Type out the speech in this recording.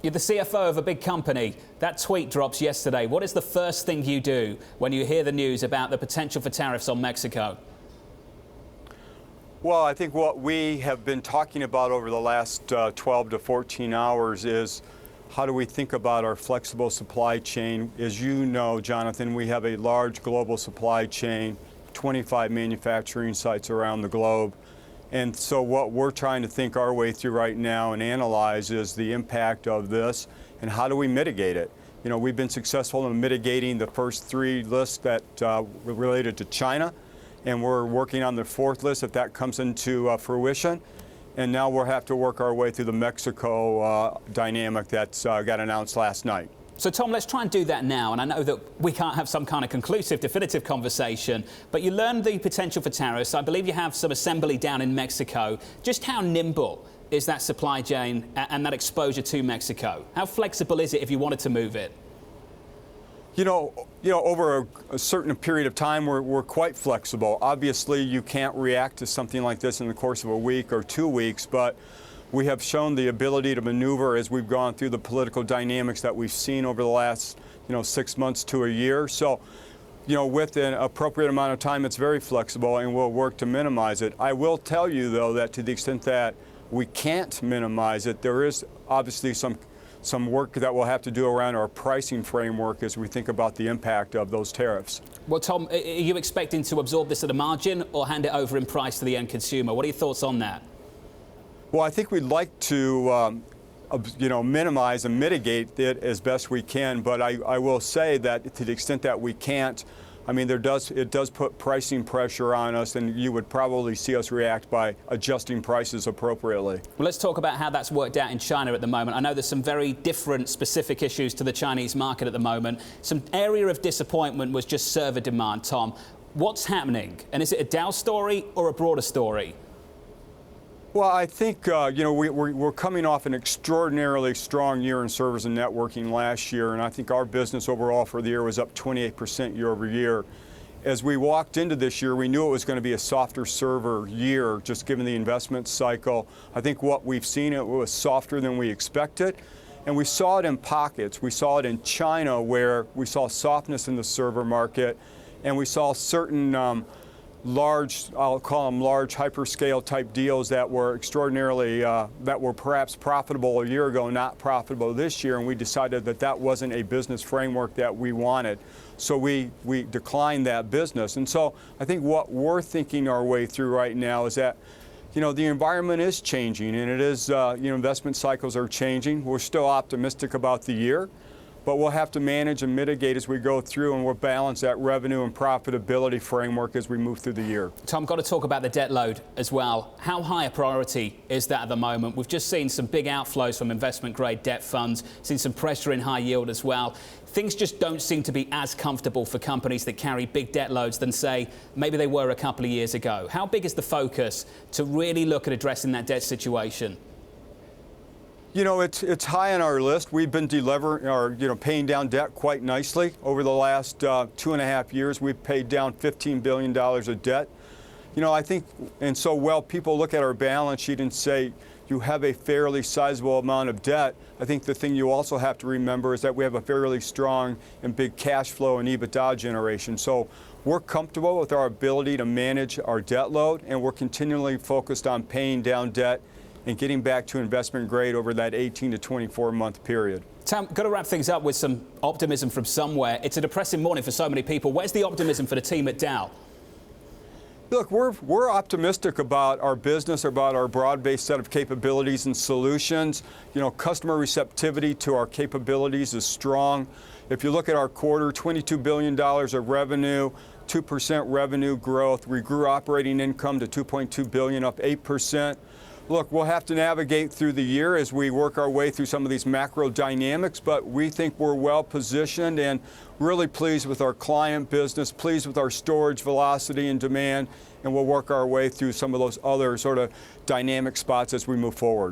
You're the CFO of a big company. That tweet drops yesterday. What is the first thing you do when you hear the news about the potential for tariffs on Mexico? Well, I think what we have been talking about over the last 12 to 14 hours is how do we think about our flexible supply chain. As you know, Jonathan, we have a large global supply chain, 25 manufacturing sites around the globe. And so what we're trying to think our way through right now and analyze is the impact of this and how do we mitigate it. You know, we've been successful in mitigating the first three lists that were related to China, and we're working on the fourth list if that comes into fruition. And now we'll have to work our way through the Mexico dynamic that's got announced last night. So, Tom, let's try and do that now. And I know that we can't have some kind of conclusive, definitive conversation, but you learned the potential for tariffs. I believe you have some assembly down in Mexico. Just how nimble is that supply chain and that exposure to Mexico? How flexible is it if you wanted to move it? You know, over a certain period of time, we're quite flexible. Obviously, you can't react to something like this in the course of a week or 2 weeks, but we have shown the ability to maneuver as we've gone through the political dynamics that we've seen over the last, 6 months to a year. So, with an appropriate amount of time, it's very flexible, and we'll work to minimize it. I will tell you, though, that to the extent that we can't minimize it, there is obviously some work that we'll have to do around our pricing framework as we think about the impact of those tariffs. Well, Tom, are you expecting to absorb this at a margin or hand it over in price to the end consumer? What are your thoughts on that? Well, I think we'd like to, minimize and mitigate it as best we can. But I will say that to the extent that we can't, it does put pricing pressure on us, and you would probably see us react by adjusting prices appropriately. Well, let's talk about how that's worked out in China at the moment. I know there's some very different specific issues to the Chinese market at the moment. Some area of disappointment was just server demand, Tom. What's happening? And is it a Dell story or a broader story? Well, I think, we're coming off an extraordinarily strong year in servers and networking last year, and I think our business overall for the year was up 28% year over year. As we walked into this year, we knew it was going to be a softer server year, just given the investment cycle. I think what we've seen, it was softer than we expected, and we saw it in pockets. We saw it in China, where we saw softness in the server market, and we saw certain large, I'll call them large hyperscale type deals that were extraordinarily, that were perhaps profitable a year ago, not profitable this year, and we decided that that wasn't a business framework that we wanted. So we declined that business. And so I think what we're thinking our way through right now is that, the environment is changing, and it is, investment cycles are changing. We're still optimistic about the year, but we'll have to manage and mitigate as we go through, and we'll balance that revenue and profitability framework as we move through the year. Tom, got to talk about the debt load as well. How high a priority is that at the moment? We've just seen some big outflows from investment-grade debt funds, seen some pressure in high yield as well. Things just don't seem to be as comfortable for companies that carry big debt loads than, say, maybe they were a couple of years ago. How big is the focus to really look at addressing that debt situation? It's high on our list. We've been delevering or, paying down debt quite nicely. Over the last 2.5 years, we've paid down $15 billion of debt. I think, and so while people look at our balance sheet and say, you have a fairly sizable amount of debt, I think the thing you also have to remember is that we have a fairly strong and big cash flow and EBITDA generation. So we're comfortable with our ability to manage our debt load, and we're continually focused on paying down debt and getting back to investment grade over that 18 to 24 month period. Tom, got to wrap things up with some optimism from somewhere. It's a depressing morning for so many people. Where's the optimism for the team at Dell? Look, we're optimistic about our business, about our broad-based set of capabilities and solutions. Customer receptivity to our capabilities is strong. If you look at our quarter, $22 billion of revenue, 2% revenue growth. We grew operating income to $2.2 billion, up 8%. Look, we'll have to navigate through the year as we work our way through some of these macro dynamics, but we think we're well positioned and really pleased with our client business, pleased with our storage velocity and demand, and we'll work our way through some of those other sort of dynamic spots as we move forward.